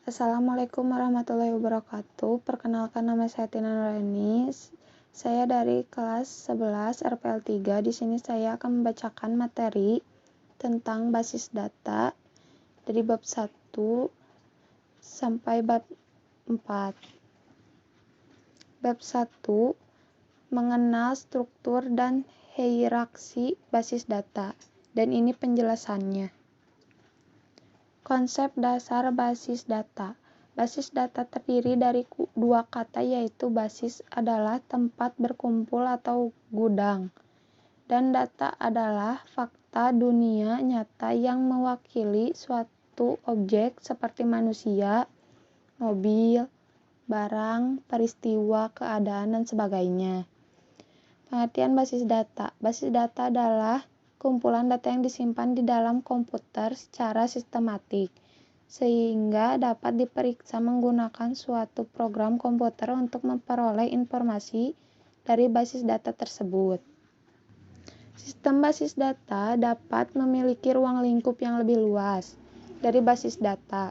Assalamualaikum warahmatullahi wabarakatuh. Perkenalkan, nama saya Tina Nurani. Saya dari kelas 11 RPL 3. Di sini saya akan membacakan materi tentang basis data dari bab 1 sampai bab 4. Bab 1, mengenal struktur dan hierarki basis data. Dan ini penjelasannya. Konsep dasar basis data. Basis data terdiri dari dua kata, yaitu basis adalah tempat berkumpul atau gudang, dan data adalah fakta dunia nyata yang mewakili suatu objek seperti manusia, mobil, barang, peristiwa, keadaan, dan sebagainya. Pengertian basis data. Basis data adalah kumpulan data yang disimpan di dalam komputer secara sistematik, sehingga dapat diperiksa menggunakan suatu program komputer untuk memperoleh informasi dari basis data tersebut. Sistem basis data dapat memiliki ruang lingkup yang lebih luas dari basis data.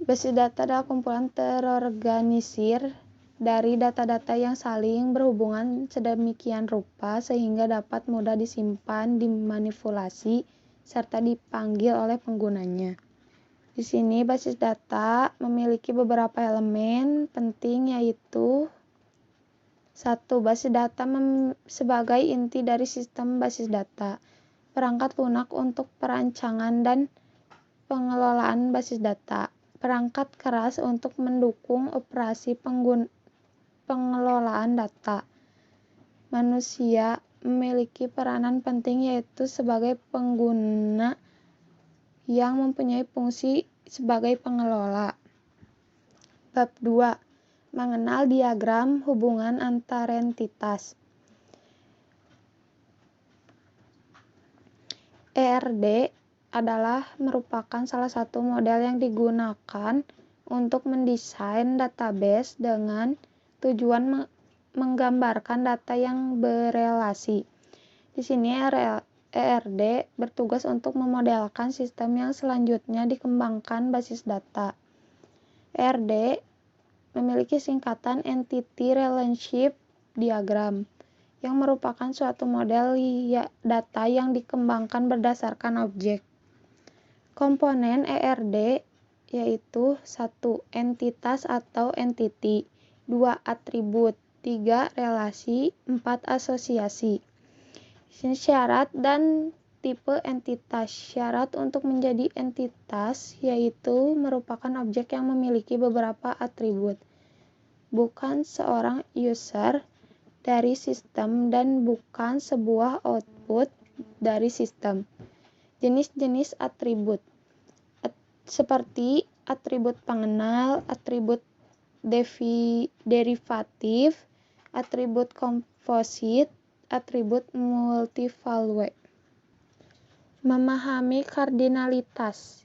Basis data adalah kumpulan terorganisir dari data-data yang saling berhubungan sedemikian rupa sehingga dapat mudah disimpan, dimanipulasi, serta dipanggil oleh penggunanya. Di sini basis data memiliki beberapa elemen penting, yaitu 1. Basis data sebagai inti dari sistem basis data. Perangkat lunak untuk perancangan dan pengelolaan basis data. Perangkat keras untuk mendukung operasi pengelolaan data. Manusia memiliki peranan penting, yaitu sebagai pengguna yang mempunyai fungsi sebagai pengelola. Bab 2. Mengenal diagram hubungan antar entitas. ERD adalah merupakan salah satu model yang digunakan untuk mendesain database dengan tujuan menggambarkan data yang berelasi. Di sini ERD bertugas untuk memodelkan sistem yang selanjutnya dikembangkan basis data. ERD memiliki singkatan Entity Relationship Diagram, yang merupakan suatu model data yang dikembangkan berdasarkan objek. Komponen ERD yaitu 1. Entitas atau entity, 2. Atribut, 3. Relasi, 4. Asosiasi. Syarat dan tipe entitas. Syarat untuk menjadi entitas yaitu merupakan objek yang memiliki beberapa atribut, bukan seorang user dari sistem dan bukan sebuah output dari sistem. Jenis-jenis atribut seperti atribut pengenal, atribut derivatif, atribut komposit, atribut multivalue. Memahami kardinalitas.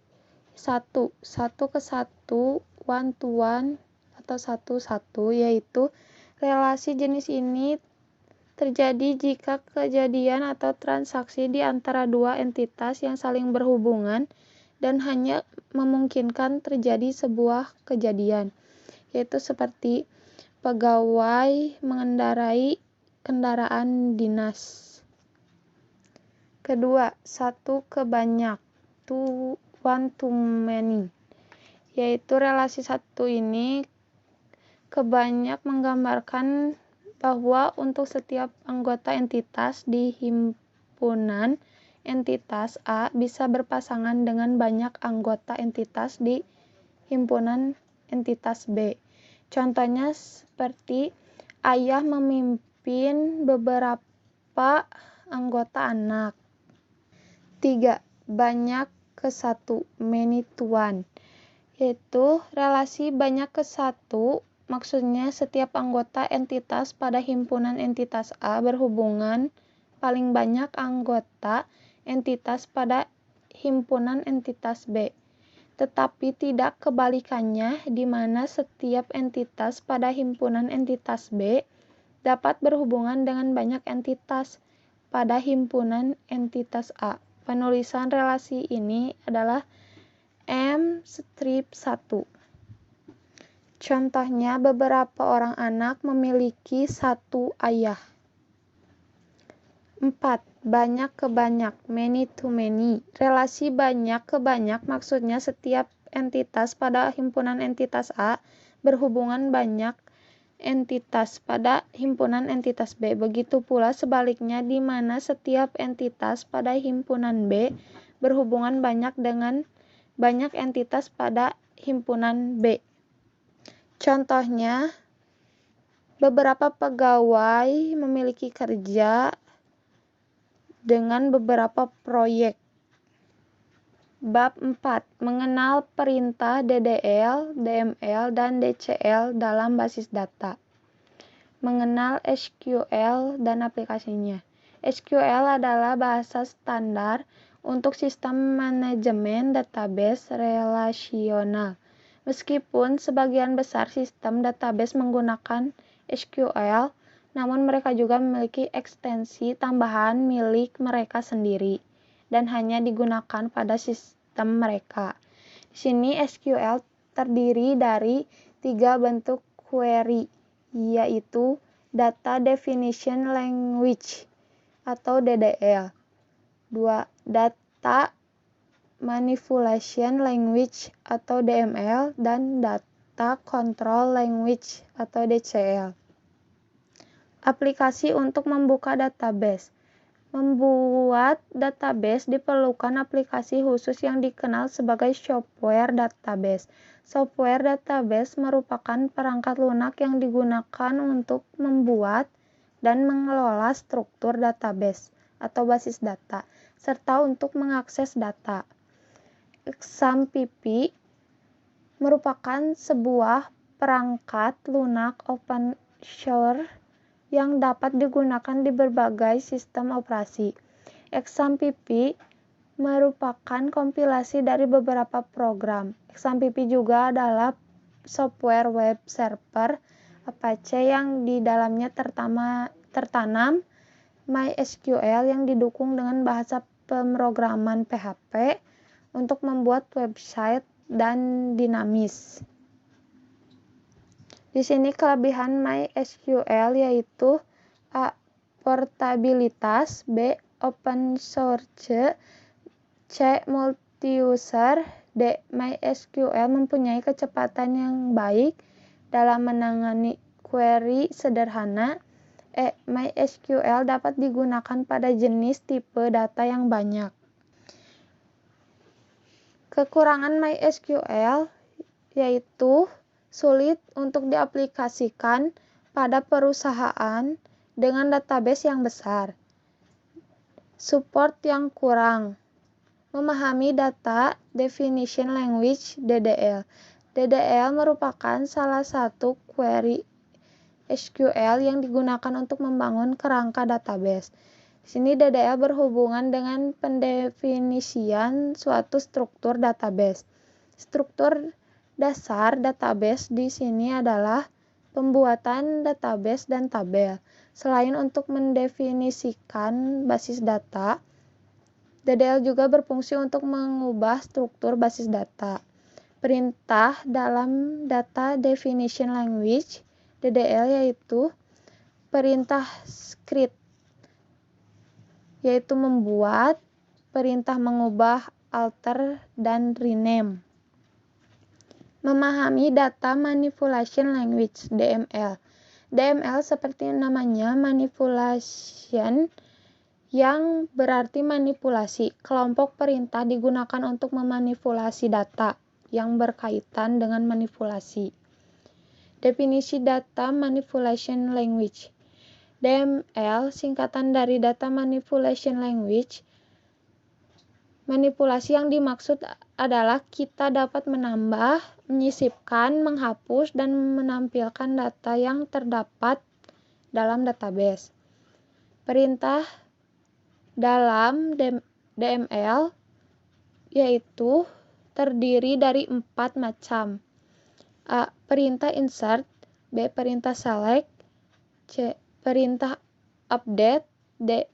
1. Satu ke satu, one to one atau satu-satu, yaitu relasi jenis ini terjadi jika kejadian atau transaksi di antara dua entitas yang saling berhubungan dan hanya memungkinkan terjadi sebuah kejadian, yaitu seperti pegawai mengendarai kendaraan dinas. Kedua, satu ke banyak, one to many, yaitu relasi satu ini ke banyak menggambarkan bahwa untuk setiap anggota entitas di himpunan entitas A bisa berpasangan dengan banyak anggota entitas di himpunan entitas B. Contohnya seperti ayah memimpin beberapa anggota anak. 3. Banyak ke satu, many to one, yaitu relasi banyak ke satu. Maksudnya setiap anggota entitas pada himpunan entitas A berhubungan paling banyak anggota entitas pada himpunan entitas B, tetapi tidak kebalikannya, di mana setiap entitas pada himpunan entitas B dapat berhubungan dengan banyak entitas pada himpunan entitas A. Penulisan relasi ini adalah M strip 1. Contohnya, beberapa orang anak memiliki satu ayah. 4. Banyak ke banyak, many to many. Relasi banyak ke banyak maksudnya setiap entitas pada himpunan entitas A berhubungan banyak entitas pada himpunan entitas B. Begitu pula sebaliknya di mana setiap entitas pada himpunan B berhubungan banyak dengan banyak entitas pada himpunan B. Contohnya, beberapa pegawai memiliki kerja dengan beberapa proyek. Bab 4. Mengenal perintah DDL, DML, dan DCL dalam basis data. Mengenal SQL dan aplikasinya. SQL adalah bahasa standar untuk sistem manajemen database relasional. Meskipun sebagian besar sistem database menggunakan SQL, namun mereka juga memiliki ekstensi tambahan milik mereka sendiri dan hanya digunakan pada sistem mereka. Di sini SQL terdiri dari 3 bentuk query, yaitu Data Definition Language atau DDL, 2. Data Manipulation Language atau DML, dan Data Control Language atau DCL. Aplikasi untuk membuka database. Membuat database diperlukan aplikasi khusus yang dikenal sebagai software database. Software database merupakan perangkat lunak yang digunakan untuk membuat dan mengelola struktur database atau basis data, serta untuk mengakses data. XAMPP merupakan sebuah perangkat lunak open source yang dapat digunakan di berbagai sistem operasi. XAMPP merupakan kompilasi dari beberapa program. XAMPP juga adalah software web server Apache yang di dalamnya tertanam MySQL yang didukung dengan bahasa pemrograman PHP untuk membuat website dan dinamis. Di sini kelebihan MySQL yaitu A. Portabilitas, B. Open source, C. Multi-user, D. MySQL mempunyai kecepatan yang baik dalam menangani query sederhana, E. MySQL dapat digunakan pada jenis tipe data yang banyak. Kekurangan MySQL yaitu sulit untuk diaplikasikan pada perusahaan dengan database yang besar. Support yang kurang. Memahami Data Definition Language (DDL). DDL merupakan salah satu query SQL yang digunakan untuk membangun kerangka database. Di sini DDL berhubungan dengan pendefinisian suatu struktur database. Struktur dasar database di sini adalah pembuatan database dan tabel. Selain untuk mendefinisikan basis data, DDL juga berfungsi untuk mengubah struktur basis data. Perintah dalam Data Definition Language DDL yaitu perintah script, yaitu membuat, perintah mengubah, alter, dan rename. Memahami Data Manipulation Language (DML). DML seperti namanya manipulation yang berarti manipulasi. Kelompok perintah digunakan untuk memanipulasi data yang berkaitan dengan manipulasi. Definisi Data Manipulation Language. DML singkatan dari Data Manipulation Language. Manipulasi yang dimaksud adalah kita dapat menambah, menyisipkan, menghapus, dan menampilkan data yang terdapat dalam database. Perintah dalam DML yaitu terdiri dari 4 macam. A. Perintah insert, B. Perintah select, C. Perintah update, D.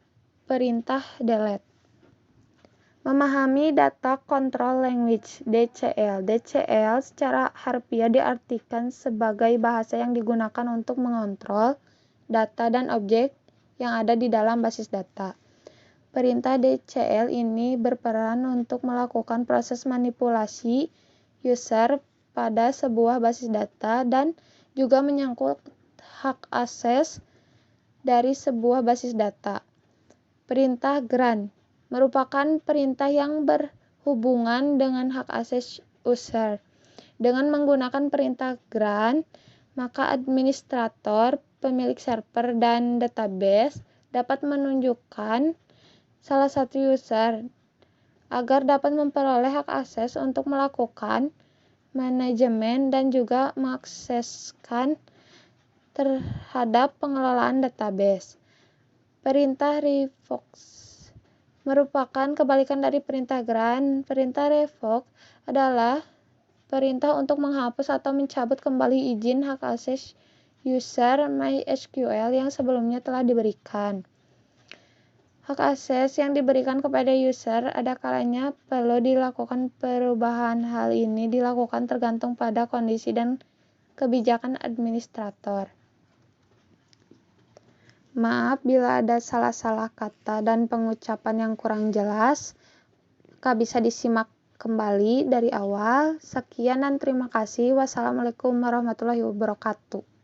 Perintah delete. Memahami Data Control Language (DCL). DCL secara harfiah diartikan sebagai bahasa yang digunakan untuk mengontrol data dan objek yang ada di dalam basis data. Perintah DCL ini berperan untuk melakukan proses manipulasi user pada sebuah basis data dan juga menyangkut hak akses dari sebuah basis data. Perintah grant merupakan perintah yang berhubungan dengan hak akses user. Dengan menggunakan perintah grant, maka administrator, pemilik server, dan database dapat menunjukkan salah satu user agar dapat memperoleh hak akses untuk melakukan manajemen dan juga mengakseskan terhadap pengelolaan database. Perintah revoke merupakan kebalikan dari perintah grant. Perintah revoke adalah perintah untuk menghapus atau mencabut kembali izin hak akses user MySQL yang sebelumnya telah diberikan. Hak akses yang diberikan kepada user ada kalanya perlu dilakukan perubahan. Hal ini dilakukan tergantung pada kondisi dan kebijakan administrator. Maaf bila ada salah-salah kata dan pengucapan yang kurang jelas. Kak bisa disimak kembali dari awal. Sekian dan terima kasih. Wassalamualaikum warahmatullahi wabarakatuh.